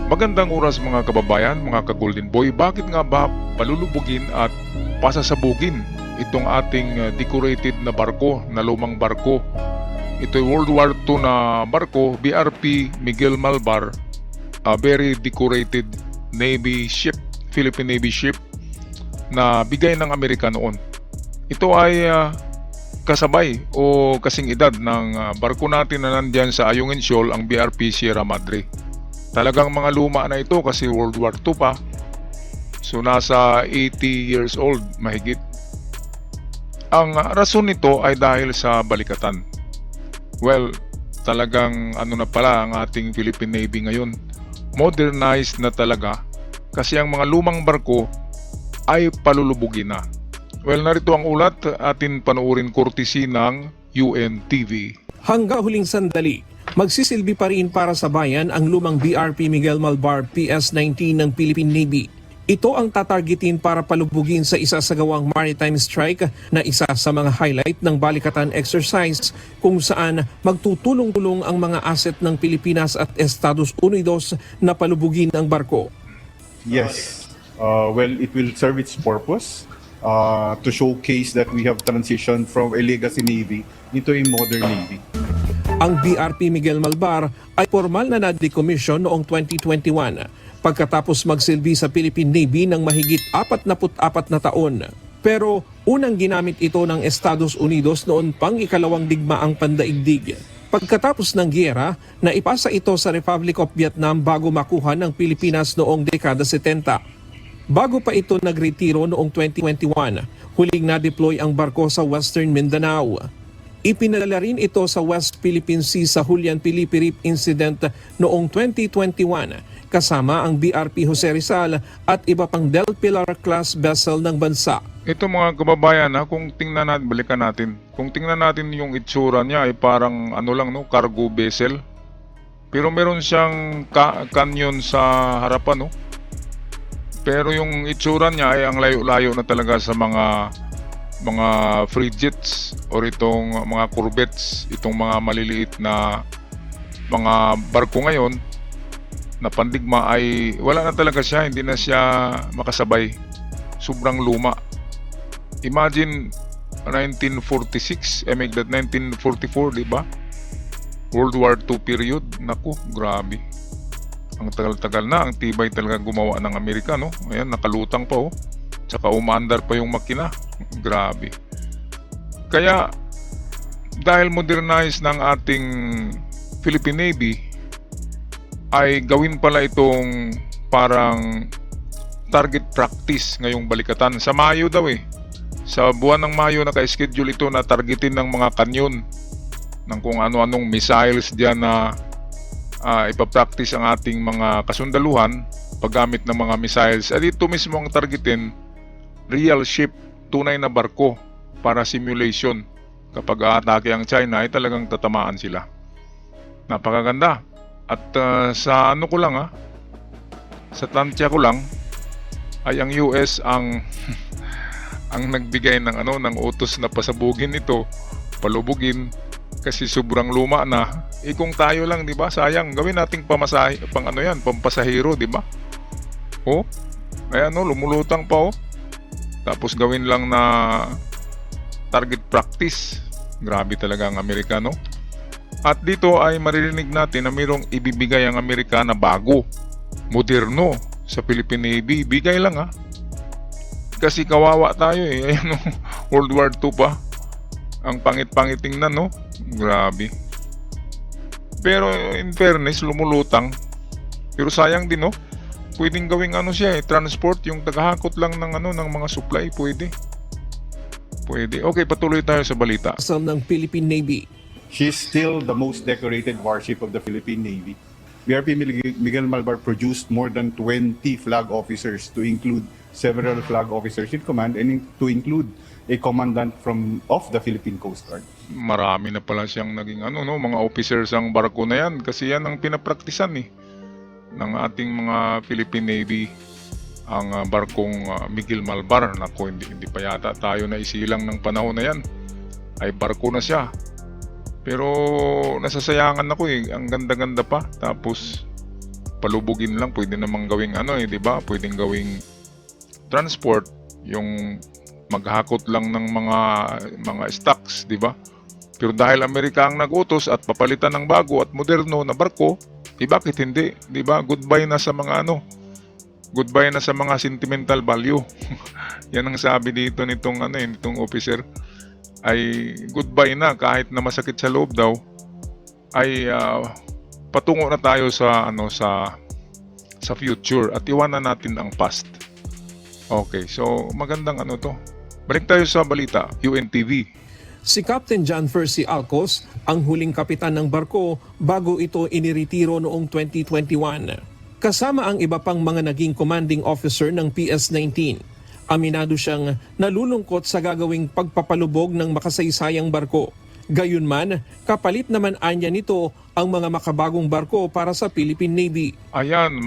Magandang oras mga kababayan, mga ka-Golden Boy. Bakit nga ba palulubugin at pasasabugin itong ating decorated na barko, na lumang barko? Ito'y World War II na barko, BRP Miguel Malvar, a very decorated Navy ship, Philippine Navy ship na bigay ng Amerika noon. Ito ay kasabay o kasing edad ng barko natin na nandyan sa Ayungin Shoal, ang BRP Sierra Madre. Talagang mga luma na ito kasi World War II pa. So nasa 80 years old mahigit. Ang rason nito ay dahil sa balikatan. Well, talagang ano na pala ang ating Philippine Navy ngayon. Modernized na talaga kasi ang mga lumang barko ay palulubugin na. Well, narito ang ulat, atin panuurin courtesy ng UNTV. Hanggang huling sandali, magsisilbi pa rin para sa bayan ang lumang BRP Miguel Malvar PS-19 ng Philippine Navy. Ito ang tatargetin para palubugin sa isasagawang maritime strike na isa sa mga highlight ng balikatan exercise kung saan magtutulong-tulong ang mga asset ng Pilipinas at Estados Unidos na palubugin ang barko. Yes. Well, it will serve its purpose to showcase that we have transitioned from a legacy Navy into a modern Navy. Ang BRP Miguel Malvar ay formal na na-decommission noong 2021 pagkatapos magsilbi sa Philippine Navy ng mahigit 44 na taon. Pero unang ginamit ito ng Estados Unidos noon pang ikalawang digmaang pandaigdig. Pagkatapos ng giyera, naipasa ito sa Republic of Vietnam bago makuha ng Pilipinas noong dekada 70. Bago pa ito nagretiro noong 2021, huling na-deploy ang barko sa Western Mindanao. Ipinadala rin ito sa West Philippine Sea sa Julian Felipe Reef Incident noong 2021 kasama ang BRP Jose Rizal at iba pang Del Pilar class vessel ng bansa. Ito mga kababayan, kung tingnan natin, balikan natin. Kung tingnan natin yung itsura niya ay parang ano lang, no, cargo vessel. Pero meron siyang canyon sa harapan, no. Pero yung itsura niya ay ang layo-layo na talaga sa mga frigates or itong mga corvettes, itong mga maliliit na mga barko ngayon na pandigma ay wala na talaga siya, hindi na siya makasabay. Sobrang luma. Imagine 1946, I make that 1944, di ba? World War II period. Naku, grabe. Ang tagal-tagal na, ang tibay talaga gumawa ng Amerika, no? Ayan, nakalutang pa, oh. Tsaka umaandar pa yung makina. Grabe. Kaya, dahil modernized ng ating Philippine Navy, ay gawin pala itong parang target practice ngayong balikatan. Sa Mayo daw eh. Sa buwan ng Mayo naka-schedule ito na targetin ng mga kanyon ng kung ano-anong missiles diyan na ipapractice ang ating mga kasundaluhan paggamit ng mga missiles. At ito mismo ang targetin real ship, tunay na barko para simulation. Kapag aatake ang China ay talagang tatamaan sila. Napakaganda. At sa ano ko lang sa tansya ko lang ay ang US ang ang nagbigay ng ng utos na pasabugin ito, palubugin kasi sobrang luma na. Kung tayo lang, 'di ba? Sayang, gawin nating pamasahe pampasahero, 'di ba? Oh. Ayan lumulutang pa Tapos gawin lang na target practice. Grabe talaga ang Amerikano. At dito ay maririnig natin na mayroong ibibigay ang Amerika na bago, moderno sa Philippine Navy. Bigay lang Kasi kawawa tayo eh. Ayan World War II pa. Ang pangit-pangit tingnan, no? Grabe. Pero in fairness, lumulutang. Pero sayang din, no? Pwedeng gawing siya transport, yung tagahakot lang ng ng mga supply, pwede. Okay, patuloy tayo sa balita. Sa ng Philippine Navy. She's still the most decorated warship of the Philippine Navy. BRP Miguel Malvar produced more than 20 flag officers to include several flag officers in command and to include a commandant of the Philippine Coast Guard. Marami na pala siyang naging mga officers ang barko na yan kasi yan ang pinapraktisan ng ating mga Philippine Navy, ang barkong Miguel Malvar. Naku, hindi pa yata tayo na isilang ng panahon na yan ay barko na siya. Pero nasasayangan ako ang ganda-ganda pa. Tapos palubugin lang, pwede namang gawing ano di ba? Pwedeng gawing transport, yung maghakot lang ng mga stocks, di ba? Pero dahil Amerika ang nag-utos at papalitan ng bago at moderno na barko, bakit hindi? Di ba? Goodbye na sa mga goodbye na sa mga sentimental value. Yan ang sabi dito nitong officer, ay goodbye na kahit na masakit sa loob daw, ay patungo na tayo sa sa future at iwanan natin ang past. Okay, so magandang to. Balik tayo sa balita, UNTV. Si Captain John Percy Alcos ang huling kapitan ng barko bago ito iniretiro noong 2021. Kasama ang iba pang mga naging commanding officer ng PS-19. Aminado siyang nalulungkot sa gagawing pagpapalubog ng makasaysayang barko. Gayunman, kapalit naman anya nito ang mga makabagong barko para sa Philippine Navy. Ayan,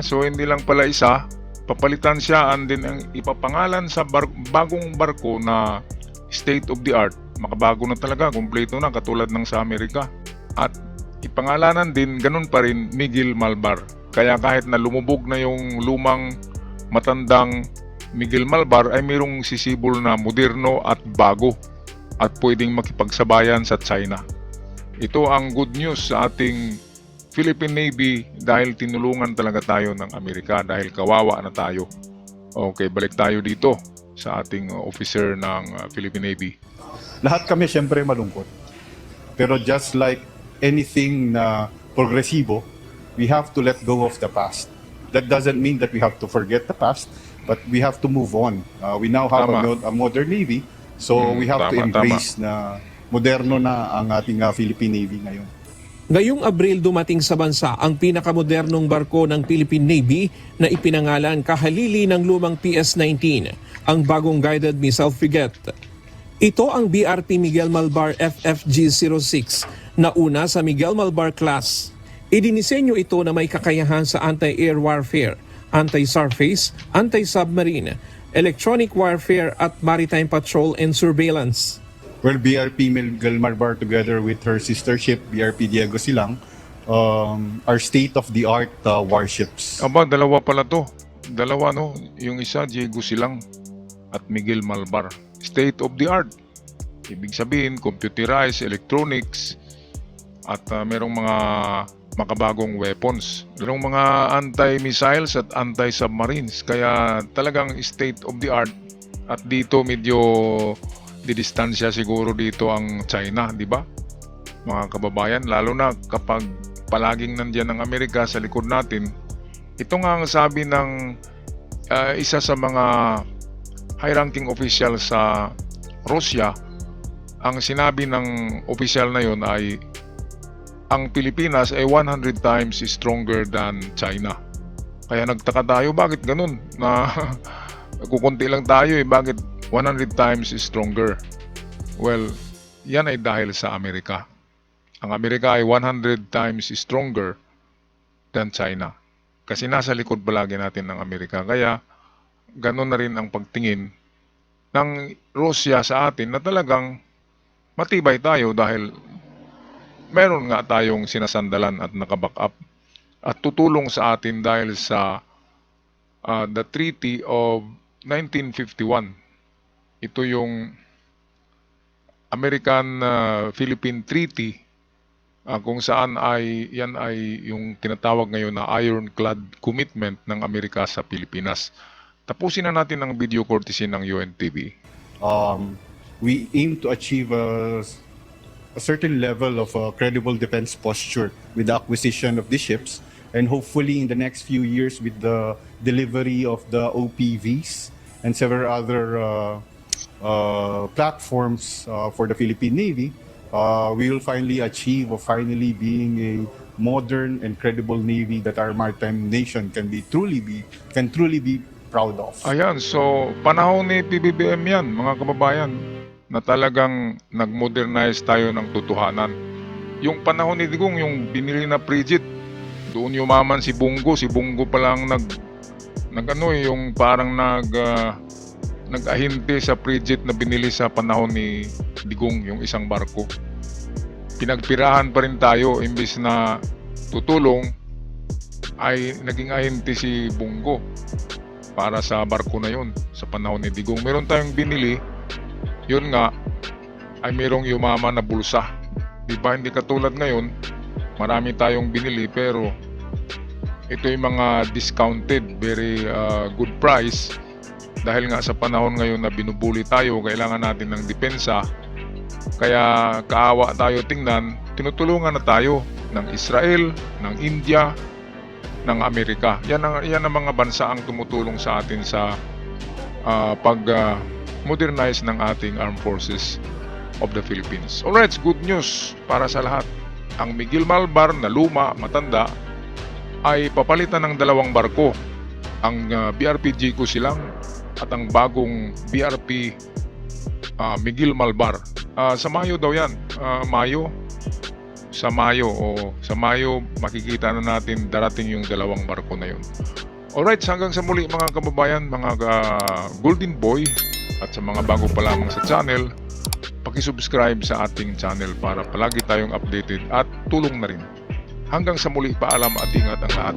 so hindi lang pala isa, papalitan siya and din ang ipapangalan sa bagong barko na state of the art. Makabago na talaga, kumpleto na katulad ng sa Amerika. At ipangalanan din, ganun pa rin, Miguel Malbar. Kaya kahit na lumubog na yung lumang matandang Miguel Malbar, ay mayroong sisibol na moderno at bago at pwedeng makipagsabayan sa China. Ito ang good news sa ating Philippine Navy dahil tinulungan talaga tayo ng Amerika dahil kawawa na tayo. Okay, balik tayo dito sa ating officer ng Philippine Navy. Lahat kami siyempre malungkot. Pero just like anything na progresibo, we have to let go of the past. That doesn't mean that we have to forget the past, but we have to move on. We now have a modern Navy, so we have to embrace na moderno na ang ating Philippine Navy ngayon. Ngayong Abril dumating sa bansa ang pinakamodernong barko ng Philippine Navy na ipinangalan kahalili ng lumang PS-19, ang bagong guided missile frigate. Ito ang BRP Miguel Malbar FFG-06 na una sa Miguel Malbar class. Idinisenyo ito na may kakayahan sa anti-air warfare, anti-surface, anti-submarine, electronic warfare at maritime patrol and surveillance. Well, BRP Miguel Malbar together with her sister ship, BRP Diego Silang, are state-of-the-art warships. Aba, dalawa pala to. Dalawa yung isa Diego Silang at Miguel Malbar. State-of-the-art. Ibig sabihin, computerized, electronics, at merong mga makabagong weapons. Merong mga anti-missiles at anti-submarines. Kaya talagang state-of-the-art. At dito medyo didistansya siguro dito ang China, di ba? Mga kababayan, lalo na kapag palaging nandiyan ang Amerika sa likod natin. Ito nga ang sabi ng isa sa mga high-ranking official sa Russia. Ang sinabi ng official na yon ay ang Pilipinas ay 100 times stronger than China. Kaya nagtaka tayo, bakit ganun? Na kukunti lang tayo bakit 100 times stronger? Well, yan ay dahil sa Amerika. Ang Amerika ay 100 times stronger than China. Kasi nasa likod palagi natin ng Amerika. Kaya ganun na rin ang pagtingin ng Russia sa atin na talagang matibay tayo dahil meron nga tayong sinasandalan at nakaback up at tutulong sa atin dahil sa the Treaty of 1951. Ito yung American-Philippine Treaty kung saan yan ay yung tinatawag ngayon na Ironclad Commitment ng Amerika sa Pilipinas. Tapusin na natin ang video courtesy ng UNTV. We aim to achieve a certain level of credible defense posture with the acquisition of these ships, and hopefully in the next few years with the delivery of the OPVs and several other platforms for the Philippine Navy, we will finally achieve of finally being a modern and credible Navy that our maritime nation can truly be proud of. Ayan, so panahon ni PBBM yan, mga kababayan, na talagang nag-modernize tayo ng totohanan. Yung panahon ni Digong, yung binili na frigate, doon yumaman si Bungo pa lang yung parang nag-ahinte sa frigate na binili sa panahon ni Digong, yung isang barko. Pinagpirahan pa rin tayo, imbis na tutulong, ay naging ahente si Bungo para sa barko na yun sa panahon ni Digong. Meron tayong binili, yun nga, ay merong yumaman na bulsa. Di ba? Hindi katulad ngayon, marami tayong binili pero ito yung mga discounted, very good price. Dahil nga sa panahon ngayon na binubuli tayo, kailangan natin ng depensa. Kaya kaawa tayo tingnan, tinutulungan na tayo ng Israel, ng India, ng Amerika. Yan ang mga bansa ang tumutulong sa atin sa pag-modernize ng ating armed forces of the Philippines. Alright, good news para sa lahat. Ang Miguel Malvar na luma, matanda, ay papalitan ng 2 barko. Ang BRP Jico Silang at ang bagong BRP Miguel Malvar. Sa Mayo daw yan. Sa Mayo makikita na natin darating yung 2 barko na yun. Alright, hanggang sa muli mga kababayan, mga Golden Boy, at sa mga bago pa lamang sa channel, paki-subscribe sa ating channel para palagi tayong updated at tulong na rin. Hanggang sa muli, paalam at ingat ang lahat.